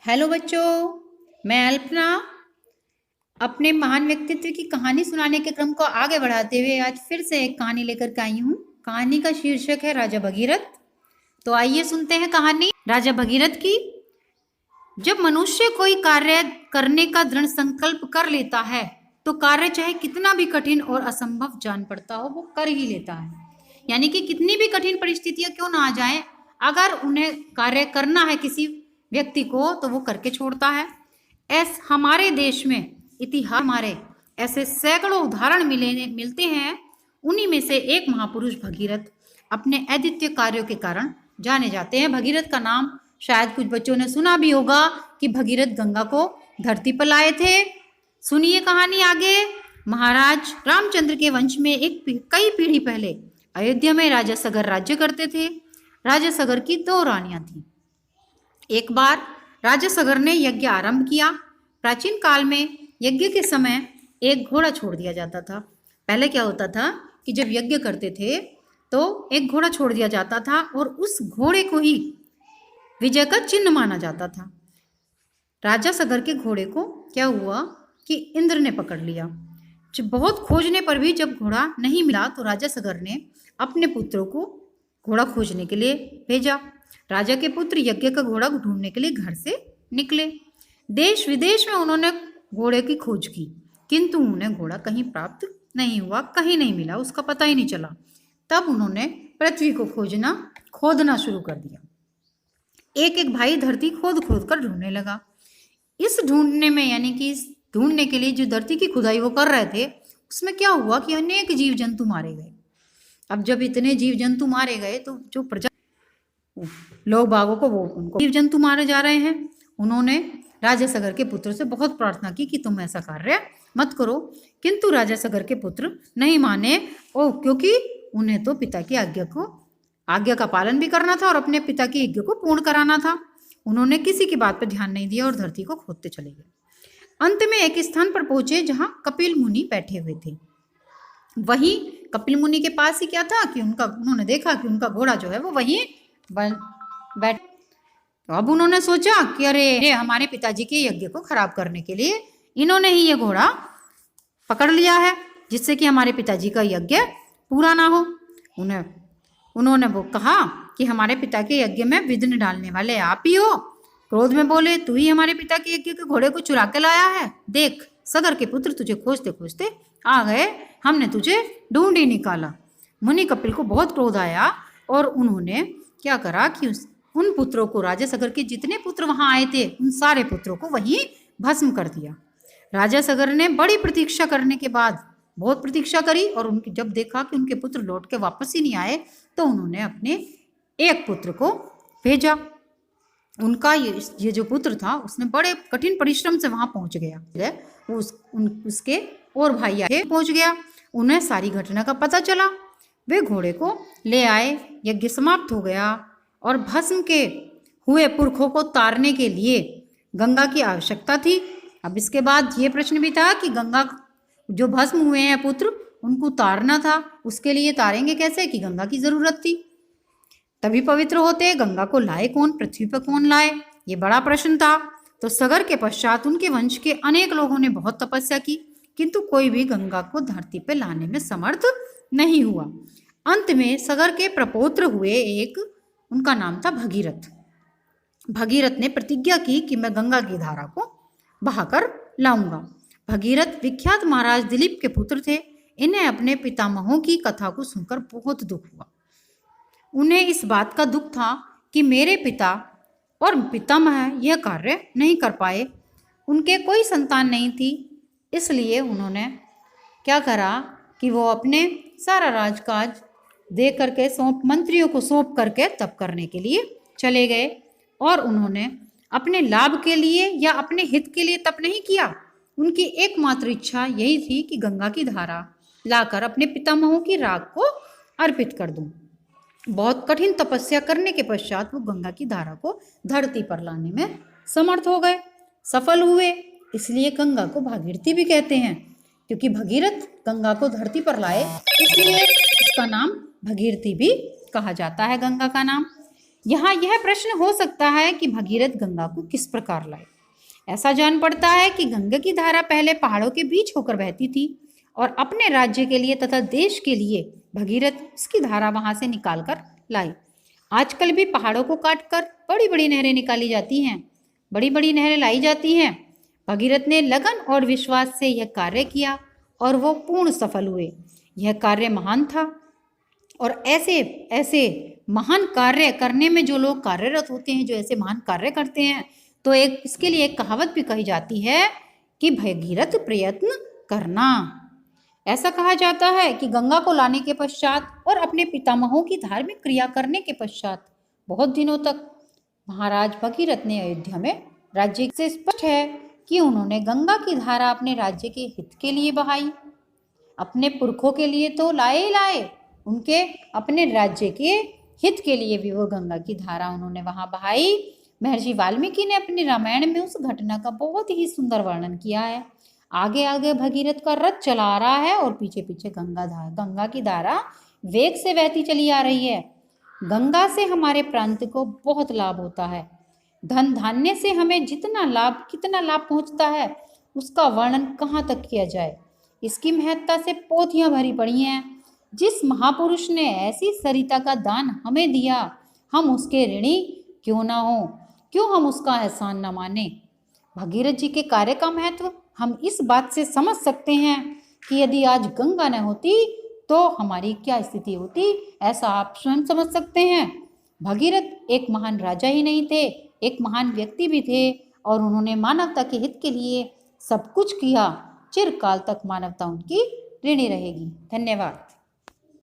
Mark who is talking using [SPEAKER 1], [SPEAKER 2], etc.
[SPEAKER 1] Hello बच्चों, मैं अल्पना अपने महान व्यक्तित्व की कहानी सुनाने के क्रम को आगे बढ़ाते हुए आज फिर से एक कहानी लेकर के आई हूँ। कहानी का शीर्षक है राजा भगीरथ। तो आइए सुनते हैं कहानी राजा भगीरथ की। जब मनुष्य कोई कार्य करने का दृढ़ संकल्प कर लेता है तो कार्य चाहे कितना भी कठिन और असंभव जान पड़ता हो वो कर ही लेता है। यानी कि कितनी भी कठिन परिस्थितियां क्यों ना आ जाएं, अगर उन्हें कार्य करना है किसी व्यक्ति को तो वो करके छोड़ता है। हमारे देश में इतिहास हमारे ऐसे सैकड़ों उदाहरण मिलते हैं। उन्हीं में से एक महापुरुष भगीरथ अपने अद्वितीय कार्यों के कारण जाने जाते हैं। भगीरथ का नाम शायद कुछ बच्चों ने सुना भी होगा कि भगीरथ गंगा को धरती पर लाए थे। सुनिए कहानी आगे। महाराज रामचंद्र के वंश में कई पीढ़ी पहले अयोध्या में राजा सगर राज्य करते थे। राजा सगर की 2 रानियां थीं। एक बार राजा सगर ने यज्ञ आरंभ किया। प्राचीन काल में यज्ञ के समय एक घोड़ा छोड़ दिया जाता था। पहले क्या होता था कि जब यज्ञ करते थे तो एक घोड़ा छोड़ दिया जाता था और उस घोड़े को ही विजय का चिन्ह माना जाता था। राजा सगर के घोड़े को क्या हुआ कि इंद्र ने पकड़ लिया। जब बहुत खोजने पर भी जब घोड़ा नहीं मिला तो राजा सगर ने अपने पुत्रों को घोड़ा खोजने के लिए भेजा। राजा के पुत्र यज्ञ का घोड़ा ढूंढने के लिए घर से निकले। देश विदेश में उन्होंने घोड़े की खोज की, किंतु उन्हें घोड़ा कहीं प्राप्त नहीं हुआ, कहीं नहीं मिला, उसका पता ही नहीं चला। तब उन्होंने पृथ्वी को खोदना शुरू कर दिया। एक एक भाई धरती खोद खोद कर ढूंढने लगा। इस ढूंढने में यानी कि इस ढूंढने के लिए जो धरती की खुदाई वो कर रहे थे उसमें क्या हुआ कि अनेक जीव जंतु मारे गए। अब जब इतने जीव जंतु मारे गए तो जो प्रजा लोग बागों को उनको जीव जंतु मारे जा रहे हैं। उन्होंने राजा सगर के पुत्र से बहुत प्रार्थना की कि तुम ऐसा कार्य मत करो, किंतु राजा सगर के पुत्र नहीं माने। क्योंकि उन्हें तो पिता की आज्ञा का पालन भी करना था और अपने पिता की आज्ञा को पूर्ण कराना था। उन्होंने किसी की बात पर ध्यान नहीं दिया और धरती को खोदते चले गए। अंत में एक स्थान पर पहुंचे जहां कपिल मुनि बैठे हुए थे। वहीं कपिल मुनि के पास ही क्या था कि उन्होंने देखा कि उनका घोड़ा जो है वो वहीं बैठ। तो अब उन्होंने सोचा कि अरे हमारे पिताजी के यज्ञ को खराब करने के लिए इन्होंने ही ये घोड़ा पकड़ लिया है, जिससे कि हमारे पिताजी का यज्ञ पूरा ना हो। उन्होंने वो कहा कि हमारे पिता के यज्ञ में विघ्न डालने वाले आप ही हो। क्रोध में बोले, तू ही हमारे पिता के यज्ञ के घोड़े को चुरा के लाया है। देख, सगर के पुत्र तुझे खोजते खोजते आ गए, हमने तुझे ढूंढ ही निकाला। मुनि कपिल को बहुत क्रोध आया और उन्होंने क्या करा कि उन पुत्रों को, राजा सगर के जितने पुत्र वहां आए थे उन सारे पुत्रों को वहीं भस्म कर दिया। राजा सगर ने बड़ी प्रतीक्षा करने के बाद बहुत प्रतीक्षा करी और उनकी जब देखा कि उनके पुत्र लौट के वापस ही नहीं आए तो उन्होंने अपने एक पुत्र को भेजा। उनका ये जो पुत्र था उसने बड़े कठिन परिश्रम से वहां पहुंच गया। उसके और भाई आए पहुंच गया। उन्हें सारी घटना का पता चला। वे घोड़े को ले आए। यज्ञ समाप्त हो गया और भस्म के हुए पुरखों को तारने के लिए गंगा की आवश्यकता थी। अब इसके बाद ये प्रश्न भी था कि गंगा जो भस्म हुए हैं पुत्र उनको तारना था, उसके लिए तारेंगे कैसे कि गंगा की जरूरत थी। तभी पवित्र होते। गंगा को लाए कौन, पृथ्वी पर कौन लाए, ये बड़ा प्रश्न था। तो सगर के पश्चात उनके वंश के अनेक लोगों ने बहुत तपस्या की, किंतु कोई भी गंगा को धरती पर लाने में समर्थ नहीं हुआ। अंत में सगर के प्रपौत्र हुए एक, उनका नाम था भगीरथ। भगीरथ ने प्रतिज्ञा की कि मैं गंगा की धारा को बहाकर लाऊंगा। भगीरथ विख्यात महाराज दिलीप के पुत्र थे। इन्हें अपने पितामहों की कथा को सुनकर बहुत दुख हुआ। उन्हें इस बात का दुख था कि मेरे पिता और पितामह यह कार्य नहीं कर पाए। उनके कोई संतान नहीं थी, इसलिए उन्होंने क्या करा कि वो अपने सारा राजकाज दे करके मंत्रियों को सौंप करके तप करने के लिए चले गए। और उन्होंने अपने लाभ के लिए या अपने हित के लिए तप नहीं किया। उनकी एकमात्र इच्छा यही थी कि गंगा की धारा लाकर अपने पितामहों की राख को अर्पित कर दूं। बहुत कठिन तपस्या करने के पश्चात वो गंगा की धारा को धरती पर लाने में समर्थ हो गए, सफल हुए। इसलिए गंगा को भागीरथी भी कहते हैं, क्योंकि भगीरथ गंगा को धरती पर लाए, इसलिए इसका नाम भगीरथी भी कहा जाता है गंगा का नाम। यहाँ यह प्रश्न हो सकता है कि भगीरथ गंगा को किस प्रकार लाए। ऐसा जान पड़ता है कि गंगा की धारा पहले पहाड़ों के बीच होकर बहती थी और अपने राज्य के लिए तथा देश के लिए भगीरथ इसकी धारा वहां से निकाल कर लाई। आजकल भी पहाड़ों को काटकर बड़ी बड़ी नहरें निकाली जाती हैं, बड़ी बड़ी नहरें लाई जाती हैं। भगीरथ ने लगन और विश्वास से यह कार्य किया और वो पूर्ण सफल हुए। यह कार्य महान था और ऐसे ऐसे महान कार्य करने में जो लोग कार्यरत होते हैं, जो ऐसे महान कार्य करते हैं, तो एक इसके लिए एक कहावत भी कही जाती है कि भगीरथ प्रयत्न करना। ऐसा कहा जाता है कि गंगा को लाने के पश्चात और अपने पितामहों की धार्मिक क्रिया करने के पश्चात बहुत दिनों तक महाराज भगीरथ ने अयोध्या में राज्य से स्पष्ट है कि उन्होंने गंगा की धारा अपने राज्य के हित के लिए बहाई। अपने पुरखों के लिए तो लाए ही लाए, उनके अपने राज्य के हित के लिए भी वो गंगा की धारा उन्होंने वहां बहाई। महर्षि वाल्मीकि ने अपने रामायण में उस घटना का बहुत ही सुंदर वर्णन किया है। आगे आगे भगीरथ का रथ चला आ रहा है और पीछे पीछे गंगा की धारा वेग से बहती चली आ रही है। गंगा से हमारे प्रांत को बहुत लाभ होता है। धन धान्य से हमें जितना लाभ कितना लाभ पहुंचता है उसका वर्णन कहाँ तक किया जाए। इसकी महत्ता से पोथियां भरी पड़ी हैं। जिस महापुरुष ने ऐसी सरिता का दान हमें दिया, हम उसके ऋणी क्यों ना हो, क्यों हम उसका एहसान न माने। भगीरथ जी के कार्य का महत्व हम इस बात से समझ सकते हैं कि यदि आज गंगा न होती तो हमारी क्या स्थिति होती, ऐसा आप स्वयं समझ सकते हैं। भगीरथ एक महान राजा ही नहीं थे, एक महान व्यक्ति भी थे और उन्होंने मानवता के हित के लिए सब कुछ किया। चिरकाल तक मानवता उनकी ऋणी रहेगी। धन्यवाद।